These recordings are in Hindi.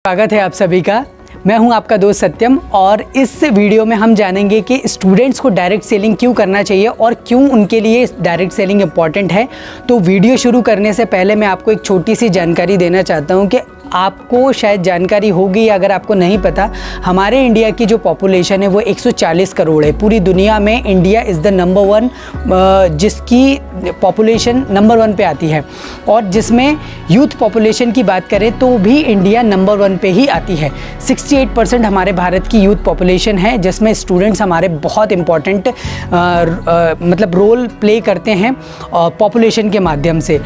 स्वागत है आप सभी का। मैं हूं आपका दोस्त सत्यम और इस वीडियो में हम जानेंगे कि स्टूडेंट्स को डायरेक्ट सेलिंग क्यों करना चाहिए और क्यों उनके लिए डायरेक्ट सेलिंग इम्पॉर्टेंट है। तो वीडियो शुरू करने से पहले मैं आपको एक छोटी सी जानकारी देना चाहता हूं कि आपको शायद जानकारी होगी या अगर आपको नहीं पता, हमारे इंडिया की जो पॉपुलेशन है वो 140 करोड़ है। पूरी दुनिया में इंडिया इज़ द नंबर 1 जिसकी पॉपुलेशन नंबर 1 पे आती है और जिसमें यूथ पॉपुलेशन की बात करें तो भी इंडिया नंबर 1 पे ही आती है। 68% हमारे भारत की यूथ पॉपुलेशन है जिसमें स्टूडेंट्स हमारे बहुत इम्पॉर्टेंट मतलब रोल प्ले करते हैं पॉपुलेशन के माध्यम से।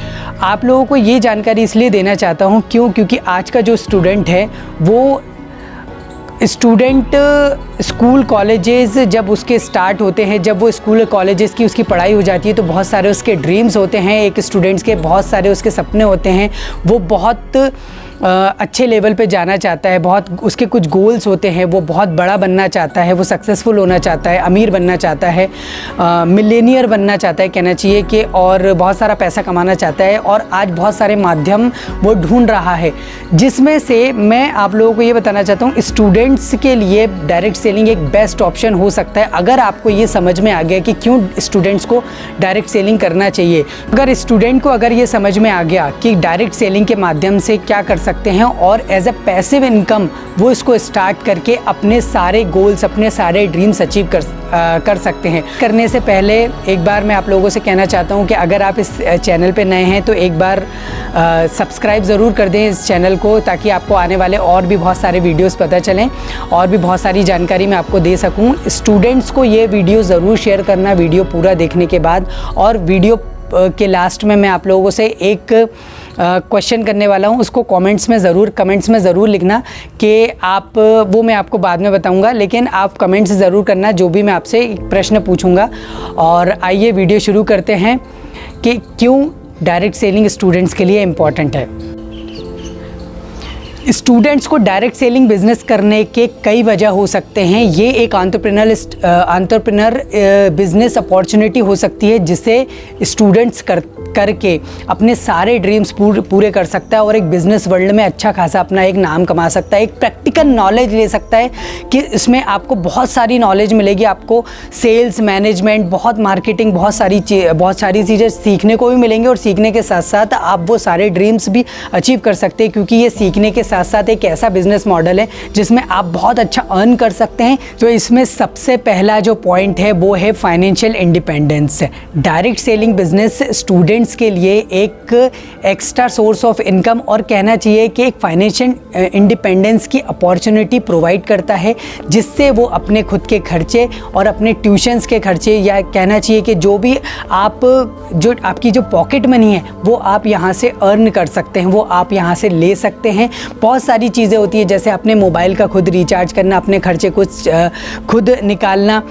आप लोगों को ये जानकारी इसलिए देना चाहता हूँ क्योंकि आज का जो स्टूडेंट है वो स्टूडेंट स्कूल कॉलेजेस जब उसके स्टार्ट होते हैं, जब वो स्कूल कॉलेजेस की उसकी पढ़ाई हो जाती है तो बहुत सारे उसके ड्रीम्स होते हैं, एक स्टूडेंट्स के बहुत सारे उसके सपने होते हैं। वो बहुत अच्छे लेवल पे जाना चाहता है, बहुत उसके कुछ गोल्स होते हैं, वो बहुत बड़ा बनना चाहता है, वो सक्सेसफुल होना चाहता है, अमीर बनना चाहता है, मिलेनियर बनना चाहता है कहना चाहिए कि, और बहुत सारा पैसा कमाना चाहता है। और आज बहुत सारे माध्यम वो ढूंढ रहा है, जिसमें से मैं आप लोगों को ये बताना चाहता हूँ स्टूडेंट्स के लिए डायरेक्ट सेलिंग एक बेस्ट ऑप्शन हो सकता है। अगर आपको ये समझ में आ गया कि क्यों स्टूडेंट्स को डायरेक्ट सेलिंग करना चाहिए, अगर स्टूडेंट को अगर ये समझ में आ गया कि डायरेक्ट सेलिंग के माध्यम से क्या कर सकते हैं और एज अ पैसिव इनकम वो इसको स्टार्ट करके अपने सारे गोल्स, अपने सारे ड्रीम्स अचीव कर सकते हैं। करने से पहले एक बार मैं आप लोगों से कहना चाहता हूं कि अगर आप इस चैनल पे नए हैं तो एक बार सब्सक्राइब ज़रूर कर दें इस चैनल को, ताकि आपको आने वाले और भी बहुत सारे वीडियोस पता चलें और भी बहुत सारी जानकारी मैं आपको दे सकूं। स्टूडेंट्स को ये वीडियो ज़रूर शेयर करना वीडियो पूरा देखने के बाद। और वीडियो के लास्ट में मैं आप लोगों से एक क्वेश्चन करने वाला हूं, उसको कमेंट्स में ज़रूर लिखना कि आप, वो मैं आपको बाद में बताऊंगा, लेकिन आप कमेंट्स ज़रूर करना जो भी मैं आपसे एक प्रश्न पूछूंगा। और आइए वीडियो शुरू करते हैं कि क्यों डायरेक्ट सेलिंग स्टूडेंट्स के लिए इम्पॉर्टेंट है। स्टूडेंट्स को डायरेक्ट सेलिंग बिजनेस करने के कई वजह हो सकते हैं। ये एक एंटरप्रेन्योर बिजनेस अपॉर्चुनिटी हो सकती है जिसे स्टूडेंट्स करके अपने सारे ड्रीम्स पूरे कर सकता है और एक बिज़नेस वर्ल्ड में अच्छा खासा अपना एक नाम कमा सकता है। एक प्रैक्टिकल नॉलेज ले सकता है कि इसमें आपको बहुत सारी नॉलेज मिलेगी, आपको सेल्स मैनेजमेंट, बहुत मार्केटिंग, बहुत सारी चीज़ें सीखने को भी मिलेंगी और सीखने के साथ साथ आप वो सारे ड्रीम्स भी अचीव कर सकते हैं, क्योंकि ये सीखने के साथ साथ एक ऐसा बिजनेस मॉडल है जिसमें आप बहुत अच्छा अर्न कर सकते हैं। तो इसमें सबसे पहला जो पॉइंट है वो है financial independence. Direct selling business students के लिए एक एक्स्ट्रा सोर्स ऑफ इनकम और कहना चाहिए कि एक फाइनेंशियल इंडिपेंडेंस की अपॉर्चुनिटी प्रोवाइड करता है, जिससे वो अपने खुद के खर्चे और अपने ट्यूशन्स के खर्चे, या कहना चाहिए कि जो भी जो आपकी जो पॉकेट मनी है वो आप यहाँ से अर्न कर सकते हैं, वो आप यहाँ से ले सकते हैं। बहुत सारी चीज़ें होती है, जैसे अपने मोबाइल का खुद रिचार्ज करना, अपने खर्चे कुछ खुद निकालना।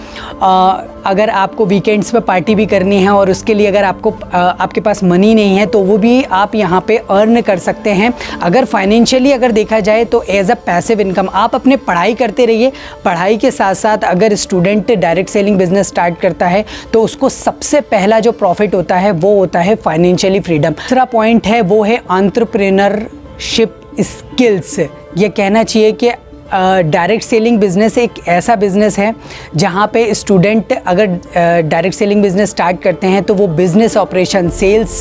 अगर आपको वीकेंड्स पे पार्टी भी करनी है और उसके लिए अगर आपके पास मनी नहीं है तो वो भी आप यहाँ पे अर्न कर सकते हैं। अगर फाइनेंशियली अगर देखा जाए तो एज अ पैसिव इनकम आप अपने पढ़ाई करते रहिए, पढ़ाई के साथ साथ अगर student direct selling business start करता है तो उसको सबसे पहला जो प्रॉफिट होता है वो होता है फाइनेंशियली फ्रीडम। दूसरा पॉइंट है वो है एंटरप्रेन्योरशिप स्किल्स। ये कहना चाहिए कि डायरेक्ट सेलिंग बिज़नेस एक ऐसा बिज़नेस है जहाँ पे स्टूडेंट अगर डायरेक्ट सेलिंग बिज़नेस स्टार्ट करते हैं तो वो business operation, sales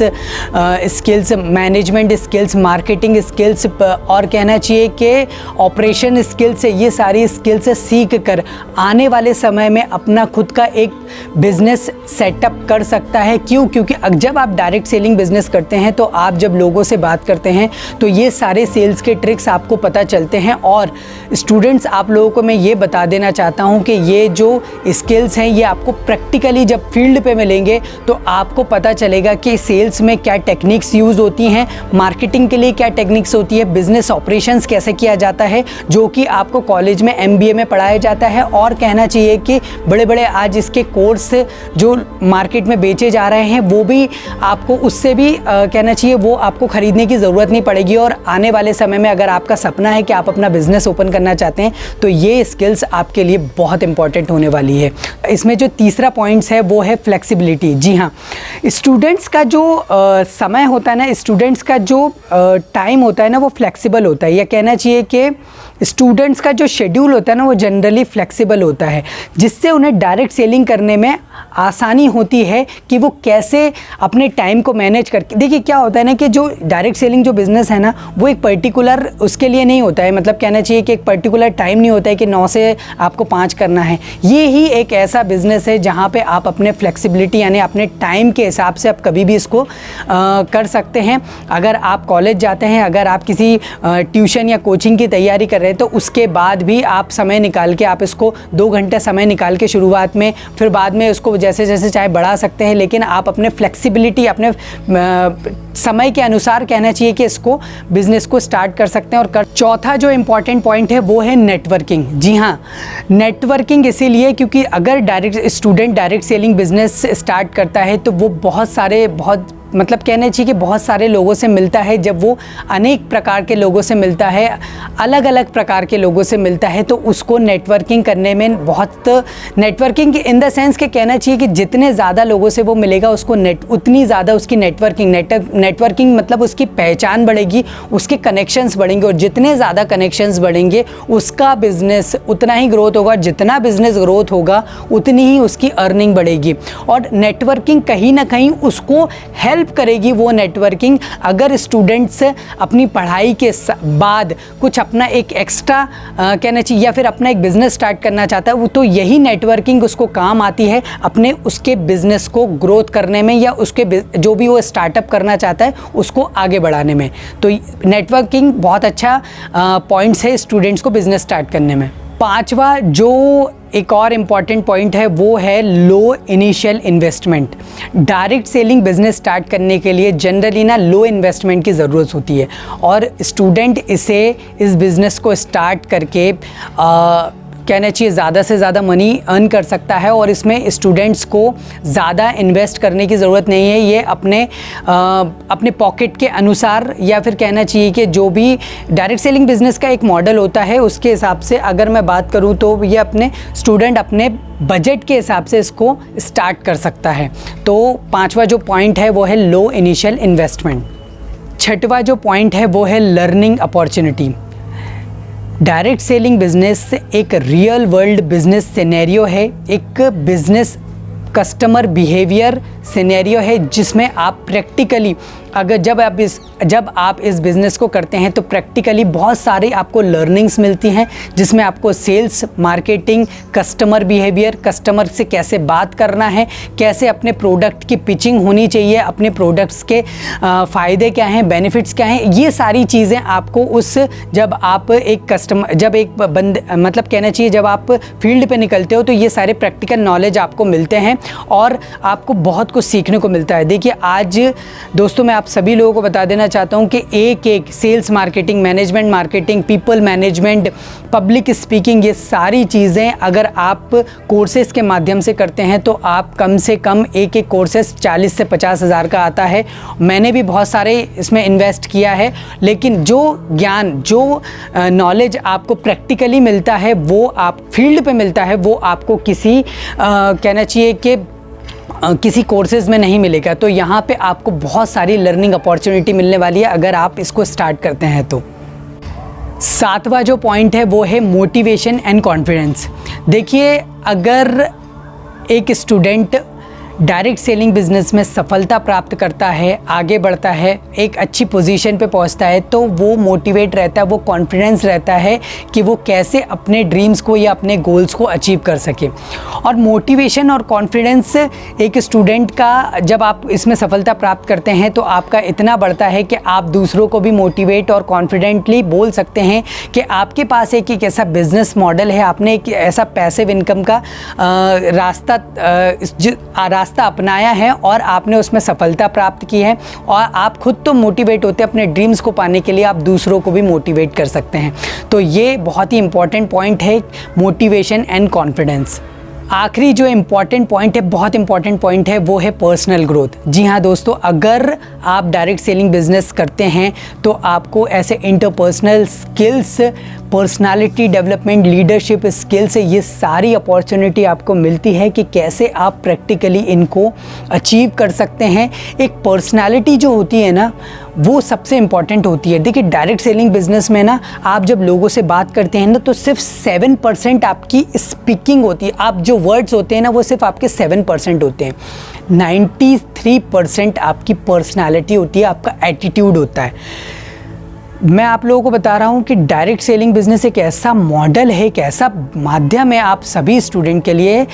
skills, management skills, marketing skills और कहना चाहिए कि ऑपरेशन स्किल्स, ये सारी स्किल्स सीख कर आने वाले समय में अपना खुद का एक बिज़नेस सेटअप कर सकता है। क्योंकि जब आप डायरेक्ट सेलिंग बिज़नेस करते हैं तो आप जब लोगों से बात करते हैं तो ये सारे सेल्स के ट्रिक्स आपको पता चलते हैं। और स्टूडेंट्स, आप लोगों को मैं ये बता देना चाहता हूँ कि ये जो स्किल्स हैं ये आपको प्रैक्टिकली जब फील्ड पे मिलेंगे तो आपको पता चलेगा कि सेल्स में क्या टेक्निक्स यूज़ होती हैं, मार्केटिंग के लिए क्या टेक्निक्स होती है, बिजनेस ऑपरेशंस कैसे किया जाता है, जो कि आपको कॉलेज में MBA में पढ़ाया जाता है। और कहना चाहिए कि बड़े बड़े आज इसके कोर्स जो मार्केट में बेचे जा रहे हैं वो भी आपको उससे भी कहना चाहिए वो आपको ख़रीदने की ज़रूरत नहीं पड़ेगी। और आने वाले समय में अगर आपका सपना है कि आप अपना बिज़नेस ओपन करना करना चाहते हैं तो ये स्किल्स आपके लिए बहुत इंपॉर्टेंट होने वाली है। इसमें जो तीसरा पॉइंट्स है वो है फ्लेक्सिबिलिटी। जी हाँ, स्टूडेंट्स का जो समय होता है ना, स्टूडेंट्स का जो टाइम होता है ना, वो फ्लेक्सिबल होता है, या कहना चाहिए कि स्टूडेंट्स का जो शेड्यूल होता है ना वो जनरली फ्लेक्सिबल होता है, जिससे उन्हें डायरेक्ट सेलिंग करने में आसानी होती है कि वो कैसे अपने टाइम को मैनेज करके। देखिए क्या होता है ना कि जो डायरेक्ट सेलिंग जो बिज़नेस है ना वो एक पर्टिकुलर उसके लिए नहीं होता है, मतलब कहना चाहिए कि एक पर्टिकुलर टाइम नहीं होता है कि 9 से आपको 5 करना है। ये ही एक ऐसा बिज़नेस है जहाँ पे आप अपने फ्लेक्सिबिलिटी यानी अपने टाइम के हिसाब से आप कभी भी इसको कर सकते हैं। अगर आप कॉलेज जाते हैं, अगर आप किसी ट्यूशन या कोचिंग की तैयारी कर रहे हैं तो उसके बाद भी आप समय निकाल के आप इसको 2 घंटे समय निकाल के शुरुआत में, फिर बाद में उसको जैसे जैसे चाहे बढ़ा सकते हैं, लेकिन आप अपने फ्लेक्सिबिलिटी अपने समय के अनुसार कहना चाहिए कि इसको बिज़नेस को स्टार्ट कर सकते हैं। और चौथा जो इम्पॉर्टेंट पॉइंट है वो है नेटवर्किंग। जी हाँ, नेटवर्किंग इसीलिए क्योंकि अगर student direct selling business start करता है तो वो बहुत मतलब कहना चाहिए कि बहुत सारे लोगों से मिलता है। जब वो अनेक प्रकार के लोगों से मिलता है, अलग अलग प्रकार के लोगों से मिलता है, तो उसको नेटवर्किंग करने में बहुत, नेटवर्किंग इन द सेंस के कहना चाहिए कि जितने ज़्यादा लोगों से वो मिलेगा उसको उतनी ज़्यादा उसकी नेटवर्किंग मतलब उसकी पहचान बढ़ेगी, उसके कनेक्शंस बढ़ेंगे, और जितने ज़्यादा कनेक्शंस बढ़ेंगे उसका बिज़नेस उतना ही ग्रोथ होगा। जितना बिज़नेस ग्रोथ होगा उतनी ही उसकी अर्निंग बढ़ेगी। और नेटवर्किंग कहीं ना कहीं उसको हेल्प करेगी। वो नेटवर्किंग अगर स्टूडेंट्स अपनी पढ़ाई के बाद कुछ अपना एक एक्स्ट्रा कहना चाहिए या फिर अपना एक बिज़नेस स्टार्ट करना चाहता है तो यही नेटवर्किंग उसको काम आती है अपने उसके बिज़नेस को ग्रोथ करने में, या उसके जो भी वो स्टार्टअप करना चाहता है उसको आगे बढ़ाने में। तो नेटवर्किंग बहुत अच्छा पॉइंट्स है स्टूडेंट्स को बिज़नेस स्टार्ट करने में। पांचवा जो एक और इम्पॉर्टेंट पॉइंट है वो है low initial investment. Direct selling business start करने के लिए जनरली ना लो इन्वेस्टमेंट की ज़रूरत होती है, और स्टूडेंट इस बिज़नेस को स्टार्ट करके कहना चाहिए ज़्यादा से ज़्यादा मनी अर्न कर सकता है। और इसमें स्टूडेंट्स को ज़्यादा इन्वेस्ट करने की ज़रूरत नहीं है। ये अपने पॉकेट के अनुसार, या फिर कहना चाहिए कि जो भी डायरेक्ट सेलिंग बिज़नेस का एक मॉडल होता है उसके हिसाब से अगर मैं बात करूँ तो ये स्टूडेंट अपने बजट के हिसाब से इसको स्टार्ट कर सकता है। तो पांचवा जो पॉइंट है वो है लो इनिशियल इन्वेस्टमेंट। छठवा जो पॉइंट है वो है learning opportunity. Direct selling business एक रियल वर्ल्ड बिजनेस सिनेरियो है, एक बिजनेस कस्टमर बिहेवियर सिनेरियो है जिसमें आप प्रैक्टिकली जब आप इस बिज़नेस को करते हैं तो प्रैक्टिकली बहुत सारी आपको लर्निंग्स मिलती हैं, जिसमें आपको sales, marketing, customer behaviour, customer से कैसे बात करना है, कैसे अपने प्रोडक्ट की पिचिंग होनी चाहिए, अपने प्रोडक्ट्स के फ़ायदे क्या हैं, बेनिफिट्स क्या हैं, ये सारी चीज़ें आपको जब आप मतलब कहना चाहिए जब आप फील्ड पे निकलते हो तो ये सारे प्रैक्टिकल नॉलेज आपको मिलते हैं और आपको बहुत कुछ सीखने को मिलता है। देखिए आज दोस्तों मैं आप सभी लोगों को बता देना चाहता हूं कि एक sales marketing, management marketing, people management, public speaking, ये सारी चीज़ें अगर आप कोर्सेज़ के माध्यम से करते हैं तो आप कम से कम एक कोर्सेज़ 40 से 50 हज़ार का आता है। मैंने भी बहुत सारे इसमें इन्वेस्ट किया है, लेकिन जो ज्ञान, जो नॉलेज आपको प्रैक्टिकली मिलता है, वो आप फील्ड पे मिलता है, वो आपको किसी कहना चाहिए कि किसी कोर्सेज़ में नहीं मिलेगा। तो यहाँ पे आपको बहुत सारी लर्निंग अपॉर्चुनिटी मिलने वाली है अगर आप इसको स्टार्ट करते हैं तो। सातवां जो पॉइंट है वो है मोटिवेशन एंड कॉन्फिडेंस। देखिए अगर एक स्टूडेंट डायरेक्ट सेलिंग बिजनेस में सफलता प्राप्त करता है, आगे बढ़ता है, एक अच्छी पोजीशन पे पहुंचता है, तो वो मोटिवेट रहता है, वो कॉन्फिडेंस रहता है कि वो कैसे अपने ड्रीम्स को या अपने गोल्स को अचीव कर सके। और मोटिवेशन और कॉन्फिडेंस एक स्टूडेंट का जब आप इसमें सफलता प्राप्त करते हैं तो आपका इतना बढ़ता है कि आप दूसरों को भी मोटिवेट और कॉन्फिडेंटली बोल सकते हैं कि आपके पास एक ऐसा बिजनेस मॉडल है, आपने एक ऐसा पैसिव इनकम का रास्ता अपनाया है और आपने उसमें सफलता प्राप्त की है, और आप खुद तो मोटिवेट होते हैं अपने ड्रीम्स को पाने के लिए, आप दूसरों को भी मोटिवेट कर सकते हैं। तो ये बहुत ही इंपॉर्टेंट पॉइंट है, मोटिवेशन एंड कॉन्फिडेंस। आखिरी जो इम्पॉर्टेंट पॉइंट है, बहुत इम्पॉर्टेंट पॉइंट है, वो है पर्सनल ग्रोथ। जी हाँ दोस्तों, अगर आप डायरेक्ट सेलिंग बिजनेस करते हैं तो आपको ऐसे interpersonal skills, personality development, leadership skills, ये सारी अपॉर्चुनिटी आपको मिलती है कि कैसे आप प्रैक्टिकली इनको अचीव कर सकते हैं। एक पर्सनालिटी जो होती है ना, वो सबसे इम्पॉर्टेंट होती है। देखिए, डायरेक्ट सेलिंग बिजनेस में ना, आप जब लोगों से बात करते हैं ना, तो सिर्फ 7% आपकी स्पीकिंग होती है। आप जो वर्ड्स होते हैं ना, वो सिर्फ आपके 7% होते हैं। 93% आपकी पर्सनालिटी होती है, आपका एटीट्यूड होता है। मैं आप लोगों को बता रहा हूँ कि डायरेक्ट सेलिंग बिजनेस एक ऐसा मॉडल है, एक ऐसा माध्यम है आप सभी स्टूडेंट के लिए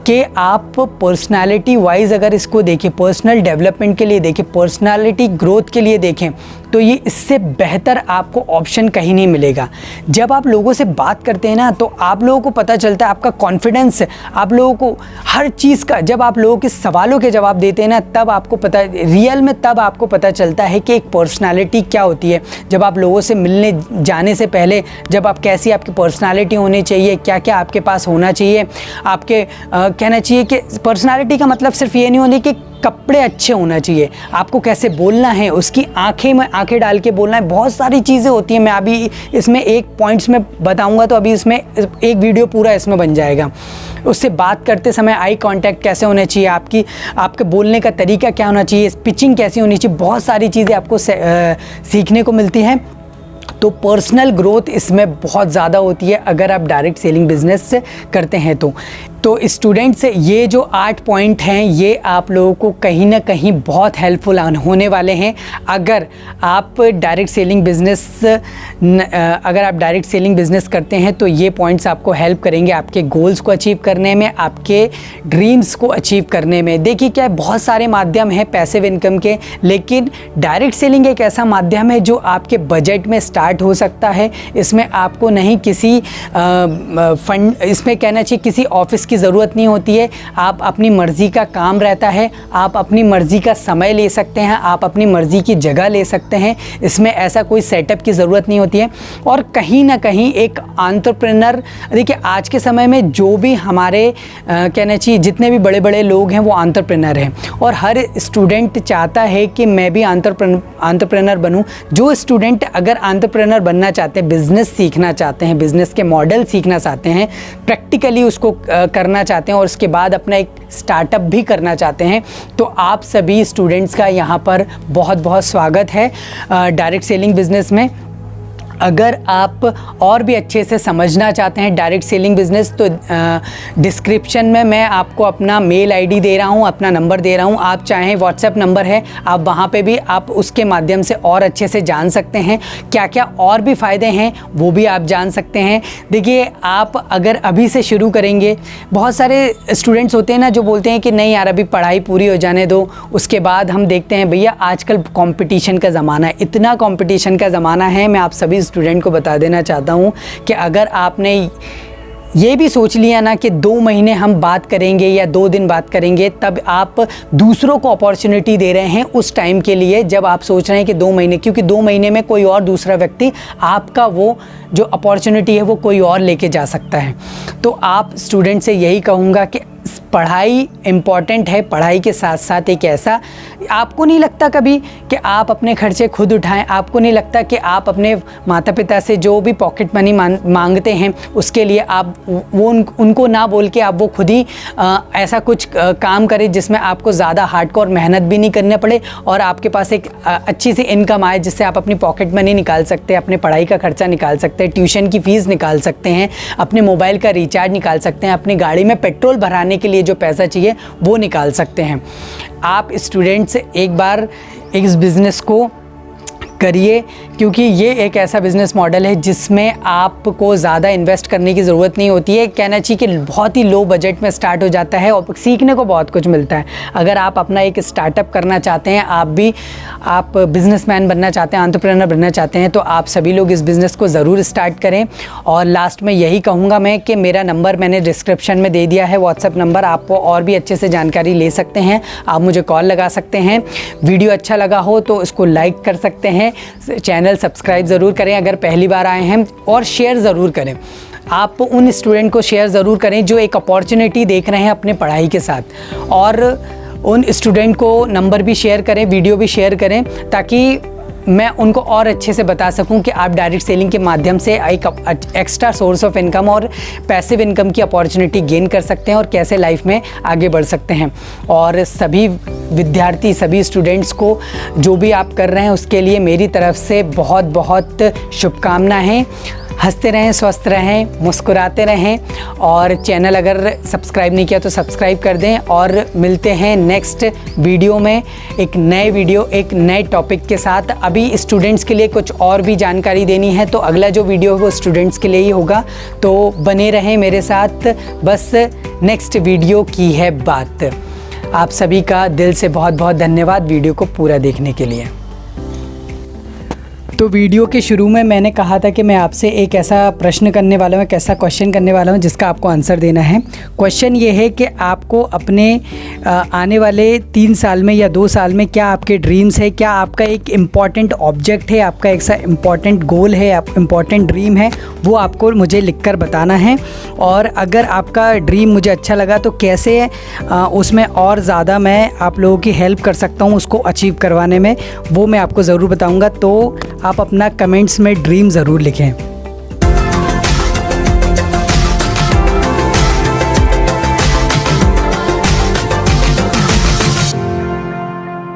कि आप पर्सनालिटी वाइज अगर इसको देखें, पर्सनल डेवलपमेंट के लिए देखें, पर्सनालिटी ग्रोथ के लिए देखें, तो ये इससे बेहतर आपको ऑप्शन कहीं नहीं मिलेगा। जब आप लोगों से बात करते हैं ना, तो आप लोगों को पता चलता है, आपका कॉन्फिडेंस, आप लोगों को हर चीज़ का, जब आप लोगों के सवालों के जवाब देते हैं ना, तब आपको पता, रियल में तब आपको पता चलता है कि एक पर्सनालिटी क्या होती है। जब आप लोगों से मिलने जाने से पहले, जब आप कैसी आपकी पर्सनालिटी होनी चाहिए, क्या क्या आपके पास होना चाहिए, आपके कहना चाहिए कि पर्सनालिटी का मतलब सिर्फ ये नहीं होने कि कपड़े अच्छे होना चाहिए, आपको कैसे बोलना है, उसकी आंखें में आंखें डाल के बोलना है, बहुत सारी चीज़ें होती हैं। मैं अभी इसमें एक पॉइंट्स में बताऊंगा, तो अभी इसमें एक वीडियो पूरा इसमें बन जाएगा। उससे बात करते समय आई कांटेक्ट कैसे होना चाहिए, आपके बोलने का तरीका क्या होना चाहिए, पिचिंग कैसी होनी चाहिए, बहुत सारी चीज़ें आपको सीखने को मिलती हैं। तो पर्सनल ग्रोथ इसमें बहुत ज़्यादा होती है अगर आप डायरेक्ट सेलिंग बिजनेस करते हैं तो स्टूडेंट्स, ये जो 8 पॉइंट हैं, ये आप लोगों को कहीं ना कहीं बहुत हेल्पफुल होने वाले हैं। अगर आप डायरेक्ट सेलिंग बिजनेस करते हैं तो ये पॉइंट्स आपको हेल्प करेंगे आपके गोल्स को अचीव करने में, आपके ड्रीम्स को अचीव करने में। देखिए, क्या है, बहुत सारे माध्यम हैं पैसिव इनकम के, लेकिन डायरेक्ट सेलिंग एक ऐसा माध्यम है जो आपके बजट में स्टार्ट हो सकता है। इसमें आपको नहीं किसी फंड, इसमें कहना चाहिए किसी ऑफिस की ज़रूरत नहीं होती है। आप अपनी मर्ज़ी का काम रहता है, आप अपनी मर्ज़ी का समय ले सकते हैं, आप अपनी मर्ज़ी की जगह ले सकते हैं। इसमें ऐसा कोई सेटअप की ज़रूरत नहीं होती है। और कहीं ना कहीं एक एंटरप्रेन्योर, देखिए आज के समय में जो भी हमारे कहना चाहिए जितने भी बड़े बड़े लोग हैं वो एंटरप्रेन्योर हैं, और हर स्टूडेंट चाहता है कि मैं भी एंटरप्रेन्योर बनूं। जो स्टूडेंट अगर एंटरप्रेन्योर बनना चाहते हैं, बिज़नेस सीखना चाहते हैं, बिज़नेस के मॉडल सीखना चाहते हैं, प्रैक्टिकली उसको करना चाहते हैं और उसके बाद अपना एक स्टार्टअप भी करना चाहते हैं, तो आप सभी स्टूडेंट्स का यहाँ पर बहुत बहुत स्वागत है डायरेक्ट सेलिंग बिजनेस में। अगर आप और भी अच्छे से समझना चाहते हैं डायरेक्ट सेलिंग बिज़नेस, तो डिस्क्रिप्शन में मैं आपको अपना मेल आईडी दे रहा हूँ, अपना नंबर दे रहा हूँ। आप चाहें व्हाट्सएप नंबर है, आप वहाँ पे भी आप उसके माध्यम से और अच्छे से जान सकते हैं। क्या क्या और भी फ़ायदे हैं वो भी आप जान सकते हैं। देखिए, आप अगर अभी से शुरू करेंगे, बहुत सारे स्टूडेंट्स होते हैं ना जो बोलते हैं कि नहीं यार, अभी पढ़ाई पूरी हो जाने दो, उसके बाद हम देखते हैं। भैया, आजकल कंपटीशन का ज़माना है, इतना कंपटीशन का ज़माना है। मैं आप सभी स्टूडेंट को बता देना चाहता हूँ कि अगर आपने ये भी सोच लिया ना कि 2 महीने हम बात करेंगे या 2 दिन बात करेंगे, तब आप दूसरों को अपॉर्चुनिटी दे रहे हैं उस टाइम के लिए जब आप सोच रहे हैं कि 2 महीने, क्योंकि 2 महीने में कोई और दूसरा व्यक्ति आपका वो जो अपॉर्चुनिटी है वो कोई और लेके जा सकता है। तो आप स्टूडेंट से यही कहूँगा कि पढ़ाई इम्पॉर्टेंट है, पढ़ाई के साथ साथ एक ऐसा, आपको नहीं लगता कभी कि आप अपने खर्चे खुद उठाएं, आपको नहीं लगता कि आप अपने माता पिता से जो भी पॉकेट मनी मांगते हैं उसके लिए आप उनको ना बोल के आप वो खुद ही ऐसा कुछ काम करें जिसमें आपको ज़्यादा हार्डकोर मेहनत भी नहीं करने पड़े और आपके पास एक अच्छी सी इनकम आए जिससे आप अपनी पॉकेट मनी निकाल सकते हैं, अपने पढ़ाई का खर्चा निकाल सकते हैं, ट्यूशन की फ़ीस निकाल सकते हैं, अपने मोबाइल का रिचार्ज निकाल सकते हैं, अपनी गाड़ी में पेट्रोल भराने के लिए जो पैसा चाहिए वो निकाल सकते हैं। आप स्टूडेंट्स एक बार इस बिज़नेस को करिए, क्योंकि ये एक ऐसा बिज़नेस मॉडल है जिसमें आपको ज़्यादा इन्वेस्ट करने की ज़रूरत नहीं होती है। कहना चाहिए कि बहुत ही लो बजट में स्टार्ट हो जाता है और सीखने को बहुत कुछ मिलता है। अगर आप अपना एक स्टार्टअप करना चाहते हैं, आप बिज़नेसमैन बनना चाहते हैं, एंटरप्रेन्योर बनना चाहते हैं, तो आप सभी लोग इस बिज़नेस को ज़रूर स्टार्ट करें। और लास्ट में यही कहूँगा मैं कि मेरा नंबर मैंने डिस्क्रिप्शन में दे दिया है, व्हाट्सएप नंबर, आपको और भी अच्छे से जानकारी ले सकते हैं, आप मुझे कॉल लगा सकते हैं। वीडियो अच्छा लगा हो तो इसको लाइक कर सकते हैं, चैनल सब्सक्राइब ज़रूर करें अगर पहली बार आए हैं, और शेयर ज़रूर करें। आप उन स्टूडेंट को शेयर ज़रूर करें जो एक अपॉर्चुनिटी देख रहे हैं अपने पढ़ाई के साथ, और उन स्टूडेंट को नंबर भी शेयर करें, वीडियो भी शेयर करें, ताकि मैं उनको और अच्छे से बता सकूं कि आप डायरेक्ट सेलिंग के माध्यम से एक एक्स्ट्रा सोर्स ऑफ इनकम और पैसिव इनकम की अपॉर्चुनिटी गेन कर सकते हैं और कैसे लाइफ में आगे बढ़ सकते हैं। और सभी विद्यार्थी, सभी स्टूडेंट्स को जो भी आप कर रहे हैं उसके लिए मेरी तरफ से बहुत बहुत शुभकामनाएं हैं। हंसते रहें, स्वस्थ रहें, मुस्कुराते रहें, और चैनल अगर सब्सक्राइब नहीं किया तो सब्सक्राइब कर दें। और मिलते हैं नेक्स्ट वीडियो में एक नए वीडियो, एक नए टॉपिक के साथ। अभी स्टूडेंट्स के लिए कुछ और भी जानकारी देनी है, तो अगला जो वीडियो है वो स्टूडेंट्स के लिए ही होगा, तो बने रहें मेरे साथ। बस नेक्स्ट वीडियो की है बात। आप सभी का दिल से बहुत बहुत धन्यवाद वीडियो को पूरा देखने के लिए। तो वीडियो के शुरू में मैंने कहा था कि मैं आपसे एक ऐसा प्रश्न करने वाला हूँ, एक ऐसा क्वेश्चन करने वाला हूँ जिसका आपको आंसर देना है। क्वेश्चन ये है कि आपको अपने आने वाले 3 साल में या 2 साल में क्या आपके ड्रीम्स है, क्या आपका एक इम्पॉर्टेंट ऑब्जेक्ट है, आपका एक सा इम्पॉर्टेंट गोल है, इम्पॉर्टेंट ड्रीम है, वो आपको मुझे लिखकर बताना है। और अगर आपका ड्रीम मुझे अच्छा लगा तो कैसे उसमें और ज़्यादा मैं आप लोगों की हेल्प कर सकता हूँ उसको अचीव करवाने में, वो मैं आपको ज़रूर बताऊँगा। तो आप अपना कमेंट्स में ड्रीम ज़रूर लिखें।